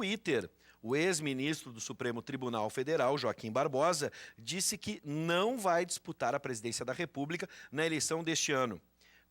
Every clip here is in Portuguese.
Twitter. O ex-ministro do Supremo Tribunal Federal, Joaquim Barbosa, disse que não vai disputar a presidência da República na eleição deste ano.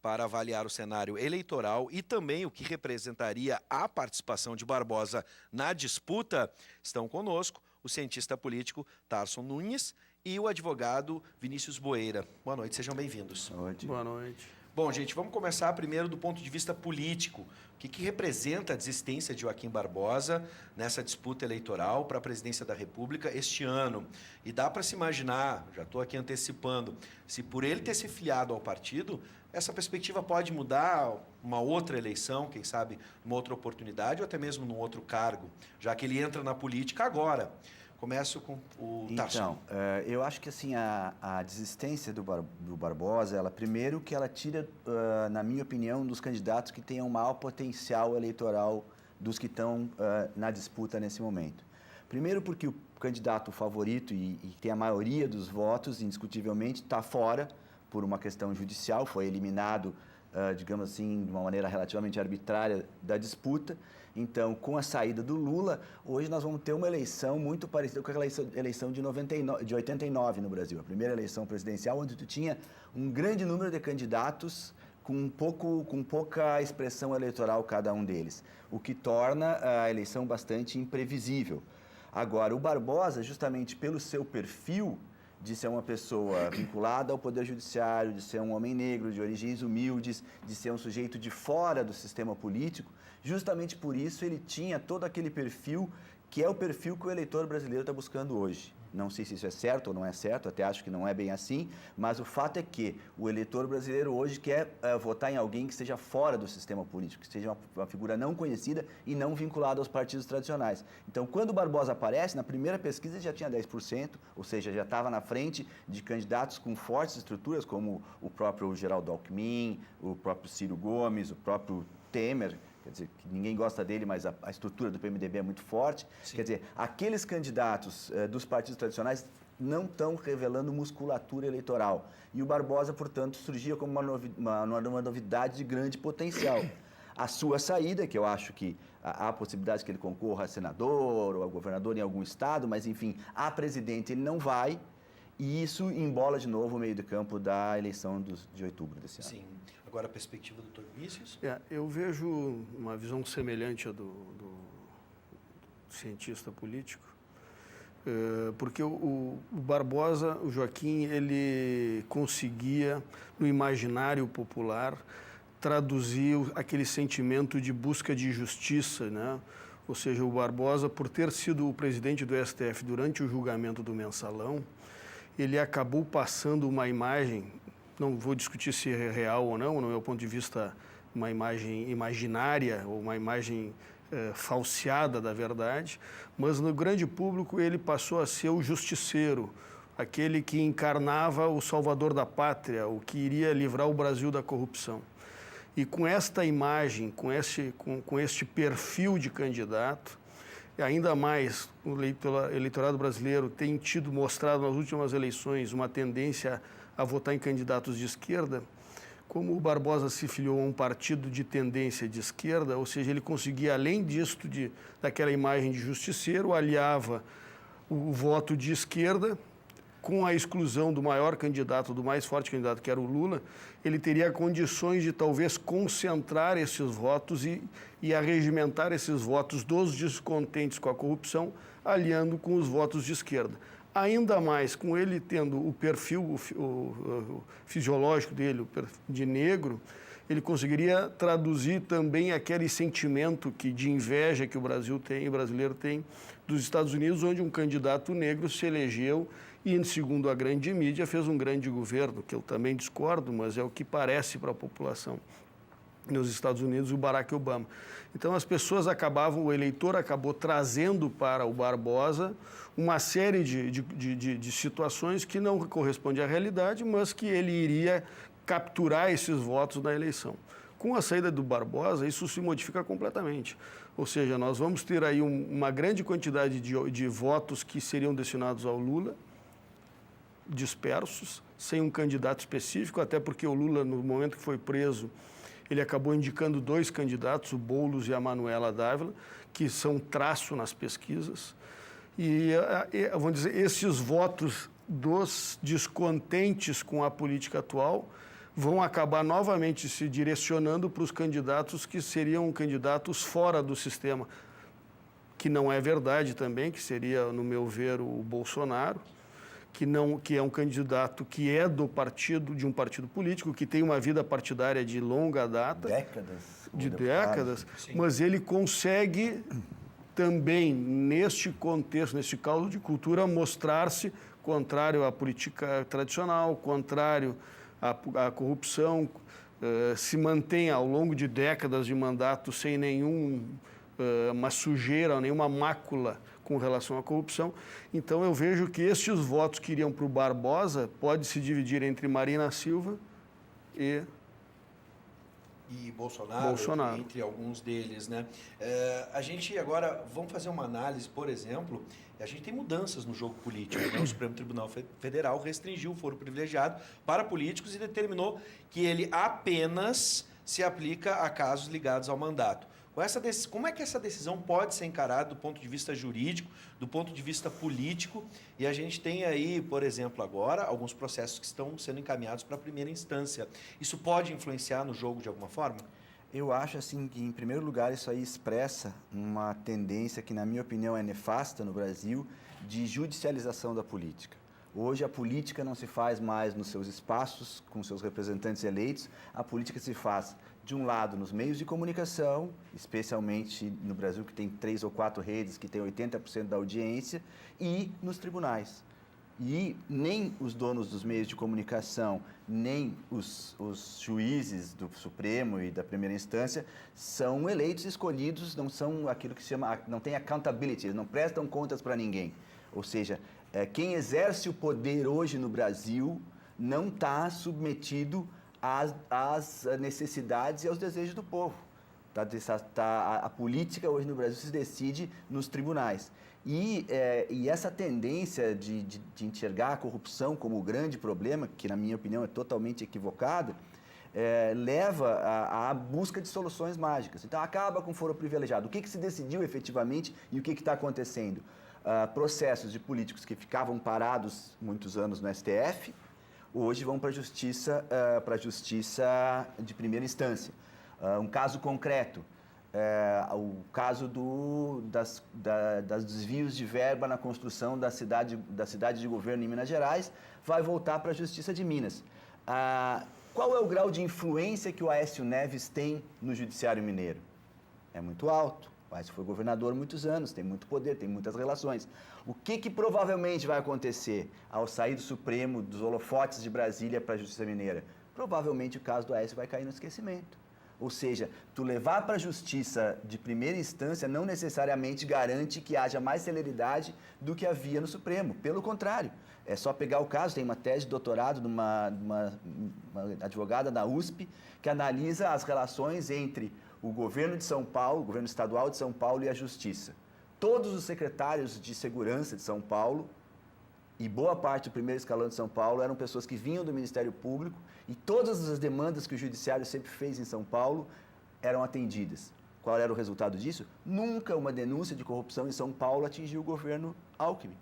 Para avaliar o cenário eleitoral e também o que representaria a participação de Barbosa na disputa, estão conosco o cientista político Tarson Nunes e o advogado Vinícius Boeira. Boa noite, sejam bem-vindos. Boa noite. Boa noite. Bom, gente, vamos começar primeiro do ponto de vista político. O que representa a desistência de Joaquim Barbosa nessa disputa eleitoral para a presidência da República este ano? E dá para se imaginar, já estou aqui antecipando, se por ele ter se filiado ao partido, essa perspectiva pode mudar uma outra eleição, quem sabe uma outra oportunidade ou até mesmo num outro cargo, já que ele entra na política agora. Começo com o Tarson. Então, eu acho que assim, a desistência do Barbosa, primeiro que ela tira, na minha opinião, dos candidatos que tenham maior potencial eleitoral dos que estão na disputa nesse momento. Primeiro porque o candidato favorito e que tem a maioria dos votos, indiscutivelmente, está fora por uma questão judicial, foi eliminado, digamos assim, de uma maneira relativamente arbitrária da disputa. Então, com a saída do Lula, hoje nós vamos ter uma eleição muito parecida com aquela eleição de 89 no Brasil. A primeira eleição presidencial, onde tu tinha um grande número de candidatos com pouca expressão eleitoral cada um deles, o que torna a eleição bastante imprevisível. Agora, o Barbosa, justamente pelo seu perfil de ser uma pessoa vinculada ao Poder Judiciário, de ser um homem negro, de origens humildes, de ser um sujeito de fora do sistema político, justamente por isso ele tinha todo aquele perfil que é o perfil que o eleitor brasileiro está buscando hoje. Não sei se isso é certo ou não é certo, até acho que não é bem assim, mas o fato é que o eleitor brasileiro hoje quer votar em alguém que esteja fora do sistema político, que seja uma figura não conhecida e não vinculada aos partidos tradicionais. Então, quando o Barbosa aparece, na primeira pesquisa ele já tinha 10%, ou seja, já estava na frente de candidatos com fortes estruturas, como o próprio Geraldo Alckmin, o próprio Ciro Gomes, o próprio Temer. Quer dizer, que ninguém gosta dele, mas a estrutura do PMDB é muito forte. Sim. Quer dizer, aqueles candidatos dos partidos tradicionais não estão revelando musculatura eleitoral. E o Barbosa, portanto, surgia como uma novidade de grande potencial. A sua saída, que eu acho que há a possibilidade que ele concorra a senador ou a governador em algum estado, mas, enfim, a presidente ele não vai. E isso embola de novo o meio de campo da eleição de outubro desse ano. Sim. Agora a perspectiva do Dr. Vinícius? Eu vejo uma visão semelhante à do cientista político, porque o Barbosa, o Joaquim, ele conseguia, no imaginário popular, traduzir aquele sentimento de busca de justiça, né? Ou seja, o Barbosa, por ter sido o presidente do STF durante o julgamento do Mensalão, ele acabou passando uma imagem, não vou discutir se é real ou não, no meu ponto de vista, uma imagem imaginária ou uma imagem falseada da verdade, mas no grande público ele passou a ser o justiceiro, aquele que encarnava o salvador da pátria, o que iria livrar o Brasil da corrupção. E com esta imagem, com este perfil de candidato, ainda mais o eleitorado brasileiro tem mostrado nas últimas eleições uma tendência a votar em candidatos de esquerda, como o Barbosa se filiou a um partido de tendência de esquerda, ou seja, ele conseguia, além disto, daquela imagem de justiceiro, aliava o voto de esquerda com a exclusão do maior candidato, do mais forte candidato, que era o Lula, ele teria condições de talvez concentrar esses votos e arregimentar esses votos dos descontentes com a corrupção, aliando com os votos de esquerda. Ainda mais com ele tendo o perfil o fisiológico dele, de negro, ele conseguiria traduzir também aquele sentimento de inveja que o brasileiro tem dos Estados Unidos, onde um candidato negro se elegeu e, segundo a grande mídia, fez um grande governo, que eu também discordo, mas é o que parece para a população nos Estados Unidos, o Barack Obama. Então, o eleitor acabou trazendo para o Barbosa uma série de situações que não correspondem à realidade, mas que ele iria capturar esses votos na eleição. Com a saída do Barbosa, isso se modifica completamente. Ou seja, nós vamos ter aí uma grande quantidade de votos que seriam destinados ao Lula, dispersos, sem um candidato específico, até porque o Lula, no momento que foi preso, ele acabou indicando 2 candidatos, o Boulos e a Manuela Dávila, que são traço nas pesquisas. E, vamos dizer, esses votos dos descontentes com a política atual vão acabar novamente se direcionando para os candidatos que seriam candidatos fora do sistema, que não é verdade também, que seria, no meu ver, o Bolsonaro, que é um candidato que é de um partido político, que tem uma vida partidária de longa data. Décadas, mas ele consegue também, neste contexto, neste caldo de cultura, mostrar-se contrário à política tradicional, contrário à corrupção, se mantém ao longo de décadas de mandato sem uma sujeira, nenhuma mácula com relação à corrupção. Então, eu vejo que estes votos que iriam para o Barbosa podem se dividir entre Marina Silva e Bolsonaro, entre alguns deles, né? A gente agora, vamos fazer uma análise, por exemplo, a gente tem mudanças no jogo político, né? O Supremo Tribunal Federal restringiu o foro privilegiado para políticos e determinou que ele apenas se aplica a casos ligados ao mandato. Como é que essa decisão pode ser encarada do ponto de vista jurídico, do ponto de vista político? E a gente tem aí, por exemplo, agora, alguns processos que estão sendo encaminhados para a primeira instância. Isso pode influenciar no jogo de alguma forma? Eu acho assim que, em primeiro lugar, isso aí expressa uma tendência que, na minha opinião, é nefasta no Brasil, de judicialização da política. Hoje a política não se faz mais nos seus espaços, com seus representantes eleitos, a política se faz, de um lado, nos meios de comunicação, especialmente no Brasil, que tem 3 ou 4 redes, que tem 80% da audiência, e nos tribunais. E nem os donos dos meios de comunicação, nem os juízes do Supremo e da primeira instância são eleitos, escolhidos, não são aquilo que se chama, não tem accountability, eles não prestam contas para ninguém. Ou seja, quem exerce o poder hoje no Brasil não está submetido às necessidades e aos desejos do povo. A política hoje no Brasil se decide nos tribunais. E essa tendência de enxergar a corrupção como o grande problema, que na minha opinião é totalmente equivocado, leva à busca de soluções mágicas. Então acaba com o foro privilegiado. O que se decidiu efetivamente e o que está acontecendo? Processos de políticos que ficavam parados muitos anos no STF, hoje vão para a justiça de primeira instância. Um caso concreto, o caso dos desvios de verba na construção da cidade de governo em Minas Gerais, vai voltar para a Justiça de Minas. Qual é o grau de influência que o Aécio Neves tem no Judiciário Mineiro? É muito alto. O Aécio foi governador há muitos anos, tem muito poder, tem muitas relações. O que provavelmente vai acontecer ao sair do Supremo, dos holofotes de Brasília para a Justiça Mineira? Provavelmente o caso do Aécio vai cair no esquecimento. Ou seja, tu levar para a justiça de primeira instância não necessariamente garante que haja mais celeridade do que havia no Supremo. Pelo contrário, é só pegar o caso, tem uma tese de doutorado de uma advogada da USP que analisa as relações entre o governo de São Paulo, o governo estadual de São Paulo e a justiça. Todos os secretários de segurança de São Paulo e boa parte do primeiro escalão de São Paulo eram pessoas que vinham do Ministério Público e todas as demandas que o Judiciário sempre fez em São Paulo eram atendidas. Qual era o resultado disso? Nunca uma denúncia de corrupção em São Paulo atingiu o governo Alckmin.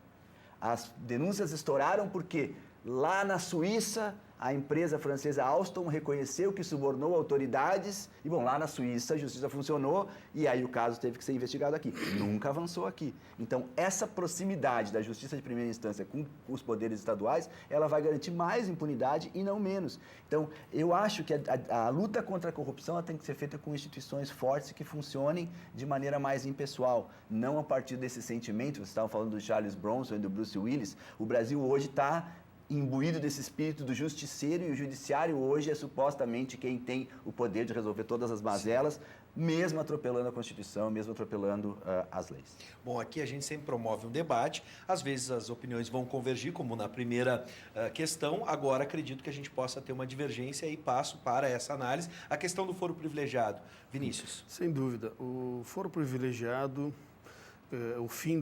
As denúncias estouraram porque lá na Suíça a empresa francesa Alstom reconheceu que subornou autoridades e, bom, lá na Suíça a justiça funcionou e aí o caso teve que ser investigado aqui. Nunca avançou aqui. Então, essa proximidade da justiça de primeira instância com os poderes estaduais, ela vai garantir mais impunidade e não menos. Então, eu acho que a luta contra a corrupção ela tem que ser feita com instituições fortes que funcionem de maneira mais impessoal, não a partir desse sentimento. Vocês estavam falando do Charles Bronson e do Bruce Willis. O Brasil hoje está imbuído desse espírito do justiceiro e o judiciário hoje é supostamente quem tem o poder de resolver todas as mazelas, mesmo atropelando a Constituição, mesmo atropelando as leis. Bom, aqui a gente sempre promove um debate, às vezes as opiniões vão convergir, como na primeira questão, agora acredito que a gente possa ter uma divergência e passo para essa análise. A questão do foro privilegiado. Vinícius. Sem dúvida. O foro privilegiado, o fim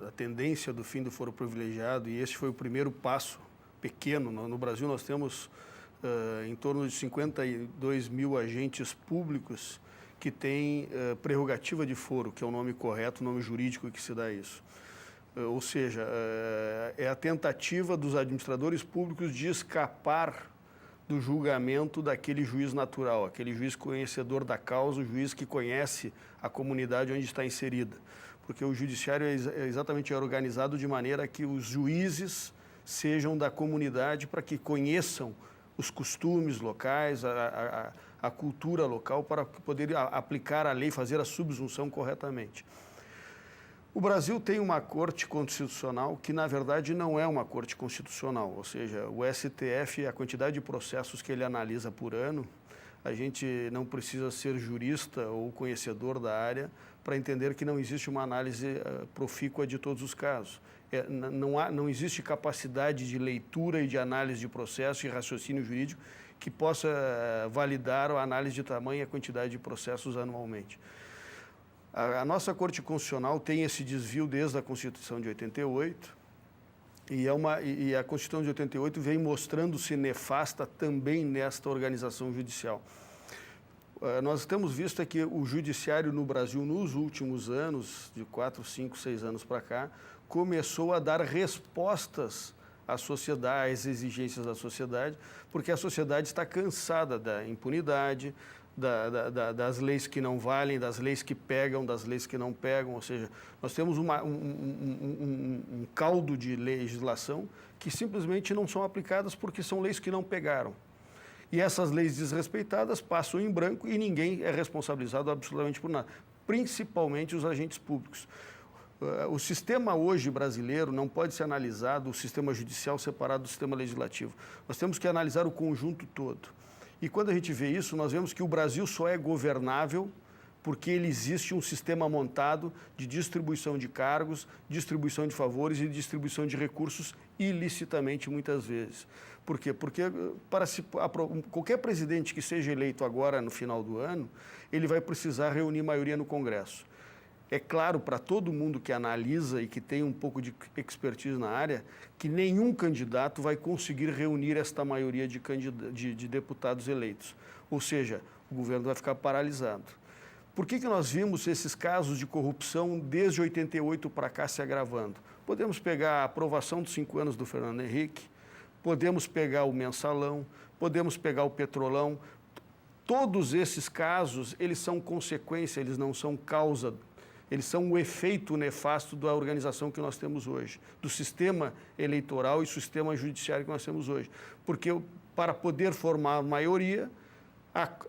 a tendência do fim do foro privilegiado, e esse foi o primeiro passo pequeno. No Brasil nós temos em torno de 52 mil agentes públicos que têm prerrogativa de foro, que é o nome correto, o nome jurídico que se dá a isso. Ou seja, é a tentativa dos administradores públicos de escapar do julgamento daquele juiz natural, aquele juiz conhecedor da causa, o juiz que conhece a comunidade onde está inserida. Porque o judiciário é exatamente organizado de maneira que os juízes sejam da comunidade para que conheçam os costumes locais, a cultura local, para poder aplicar a lei, fazer a subsunção corretamente. O Brasil tem uma corte constitucional que, na verdade, não é uma corte constitucional, ou seja, o STF, a quantidade de processos que ele analisa por ano, a gente não precisa ser jurista ou conhecedor da área para entender que não existe uma análise profícua de todos os casos. Não existe capacidade de leitura e de análise de processo e raciocínio jurídico que possa validar a análise de tamanha quantidade de processos anualmente. A nossa Corte Constitucional tem esse desvio desde a Constituição de 88 e a Constituição de 88 vem mostrando-se nefasta também nesta organização judicial. Nós temos visto que o judiciário no Brasil, nos últimos anos, de 4, 5, 6 anos para cá, começou a dar respostas à sociedade, às exigências da sociedade, porque a sociedade está cansada da impunidade, das leis que não valem, das leis que pegam, das leis que não pegam, ou seja, nós temos um caldo de legislação que simplesmente não são aplicadas porque são leis que não pegaram. E essas leis desrespeitadas passam em branco e ninguém é responsabilizado absolutamente por nada, principalmente os agentes públicos. O sistema hoje brasileiro não pode ser analisado, o sistema judicial separado do sistema legislativo. Nós temos que analisar o conjunto todo. E quando a gente vê isso, nós vemos que o Brasil só é governável porque ele existe um sistema montado de distribuição de cargos, distribuição de favores e distribuição de recursos ilicitamente muitas vezes. Por quê? Porque qualquer presidente que seja eleito agora no final do ano, ele vai precisar reunir maioria no Congresso. É claro para todo mundo que analisa e que tem um pouco de expertise na área que nenhum candidato vai conseguir reunir esta maioria de deputados eleitos. Ou seja, o governo vai ficar paralisado. Por que nós vimos esses casos de corrupção desde 88 para cá se agravando? Podemos pegar a aprovação dos 5 anos do Fernando Henrique, podemos pegar o mensalão, podemos pegar o petrolão. Todos esses casos, eles são consequência, eles não são causa. Eles são o efeito nefasto da organização que nós temos hoje, do sistema eleitoral e sistema judiciário que nós temos hoje. Porque para poder formar maioria,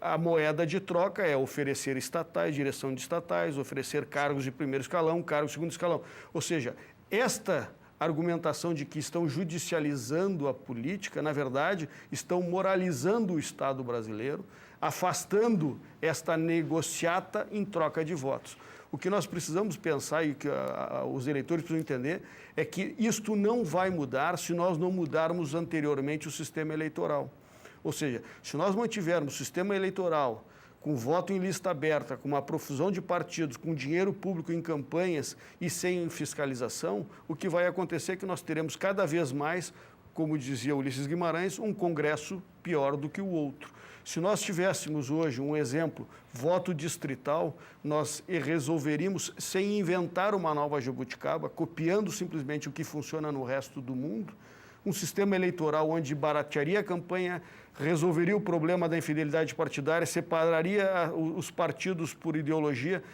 a moeda de troca é oferecer estatais, direção de estatais, oferecer cargos de primeiro escalão, cargos de segundo escalão. Ou seja, esta argumentação de que estão judicializando a política, na verdade, estão moralizando o Estado brasileiro, afastando esta negociata em troca de votos. O que nós precisamos pensar e que os eleitores precisam entender é que isto não vai mudar se nós não mudarmos anteriormente o sistema eleitoral. Ou seja, se nós mantivermos o sistema eleitoral com voto em lista aberta, com uma profusão de partidos, com dinheiro público em campanhas e sem fiscalização, o que vai acontecer é que nós teremos cada vez mais, como dizia Ulisses Guimarães, um Congresso pior do que o outro. Se nós tivéssemos hoje um exemplo, voto distrital, nós resolveríamos, sem inventar uma nova jabuticaba, copiando simplesmente o que funciona no resto do mundo, um sistema eleitoral onde baratearia a campanha, resolveria o problema da infidelidade partidária, separaria os partidos por ideologia,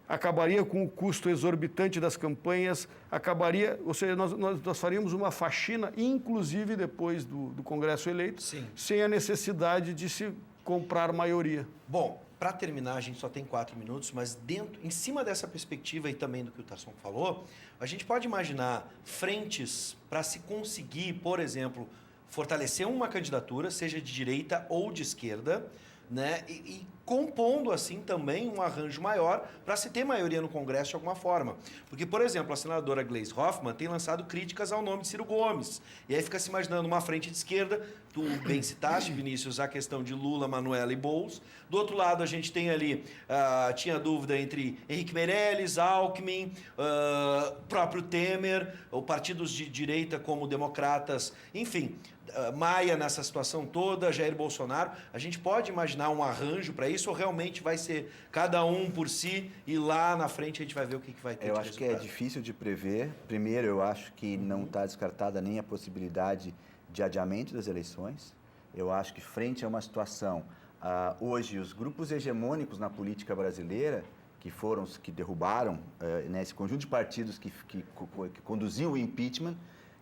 acabaria com o custo exorbitante das campanhas, ou seja, nós faríamos uma faxina, inclusive depois do Congresso eleito, sim, sem a necessidade de se comprar maioria. Bom, para terminar, a gente só tem 4 minutos, mas em cima dessa perspectiva e também do que o Tasson falou, a gente pode imaginar frentes para se conseguir, por exemplo, fortalecer uma candidatura, seja de direita ou de esquerda, né? E compondo assim também um arranjo maior para se ter maioria no Congresso de alguma forma. Porque, por exemplo, a senadora Gleisi Hoffmann tem lançado críticas ao nome de Ciro Gomes. E aí fica se imaginando uma frente de esquerda, tu bem citaste, Vinícius, a questão de Lula, Manuela e Boulos. Do outro lado, a gente tem ali, tinha dúvida entre Henrique Meirelles, Alckmin, próprio Temer, ou partidos de direita como Democratas, enfim, Maia nessa situação toda, Jair Bolsonaro. A gente pode imaginar um arranjo para isso ou realmente vai ser cada um por si e lá na frente a gente vai ver o que vai ter Eu de acho que resultado? é difícil de prever. Primeiro, eu acho que não está descartada nem a possibilidade de adiamento das eleições. Eu acho que frente a uma situação, hoje os grupos hegemônicos na política brasileira, que foram os que derrubaram esse conjunto de partidos que conduziu o impeachment,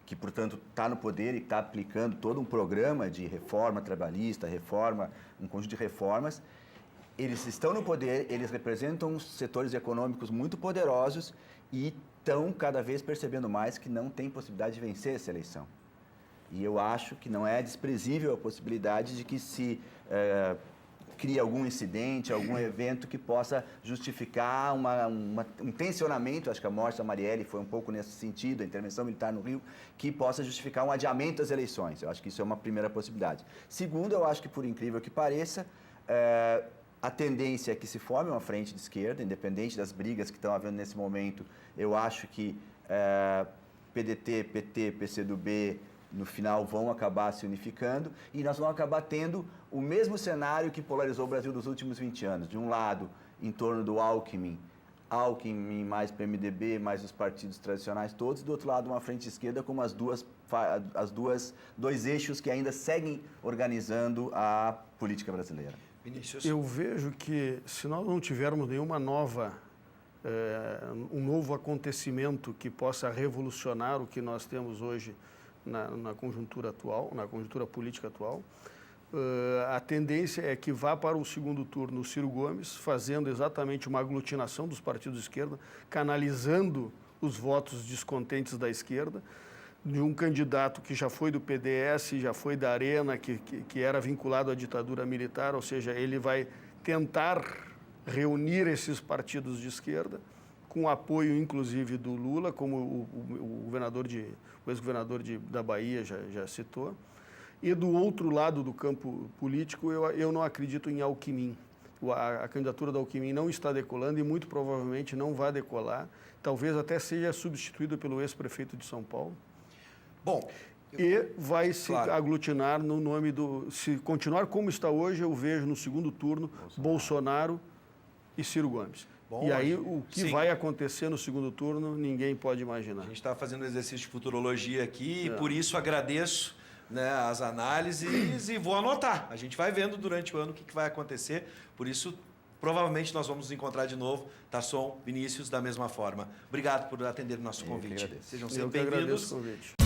que, portanto, está no poder e está aplicando todo um programa de reforma trabalhista, um conjunto de reformas. Eles estão no poder, eles representam setores econômicos muito poderosos e estão cada vez percebendo mais que não tem possibilidade de vencer essa eleição. E eu acho que não é desprezível a possibilidade de que se crie algum incidente, algum evento que possa justificar um tensionamento. Acho que a morte da Marielle foi um pouco nesse sentido, a intervenção militar no Rio, que possa justificar um adiamento das eleições. Eu acho que isso é uma primeira possibilidade. Segundo, eu acho que, por incrível que pareça, a tendência é que se forme uma frente de esquerda, independente das brigas que estão havendo nesse momento. Eu acho que PDT, PT, PCdoB, no final vão acabar se unificando e nós vamos acabar tendo o mesmo cenário que polarizou o Brasil dos últimos 20 anos. De um lado, em torno do Alckmin mais PMDB, mais os partidos tradicionais todos, e do outro lado, uma frente esquerda com dois eixos que ainda seguem organizando a política brasileira. Vinícius? Eu vejo que se nós não tivermos nenhuma um novo acontecimento que possa revolucionar o que nós temos hoje na conjuntura atual, na conjuntura política atual, a tendência é que vá para o segundo turno o Ciro Gomes, fazendo exatamente uma aglutinação dos partidos de esquerda, canalizando os votos descontentes da esquerda, de um candidato que já foi do PDS, já foi da Arena, que era vinculado à ditadura militar, ou seja, ele vai tentar reunir esses partidos de esquerda, com o apoio, inclusive, do Lula, como o ex-governador da Bahia já citou. E do outro lado do campo político, eu não acredito em Alckmin. A candidatura do Alckmin não está decolando e muito provavelmente não vai decolar. Talvez até seja substituído pelo ex-prefeito de São Paulo. Bom, e vai se aglutinar no nome do... Se continuar como está hoje, eu vejo no segundo turno Bolsonaro e Ciro Gomes. Bom, e aí, o que sim, vai acontecer no segundo turno, ninguém pode imaginar. A gente está fazendo um exercício de futurologia aqui e por isso agradeço, né, as análises e vou anotar. A gente vai vendo durante o ano o que vai acontecer. Por isso, provavelmente nós vamos nos encontrar de novo, Tasson, Vinícius, da mesma forma. Obrigado por atender o nosso convite. Eu que Sejam Eu sempre que agradeço bem-vindos. o convite.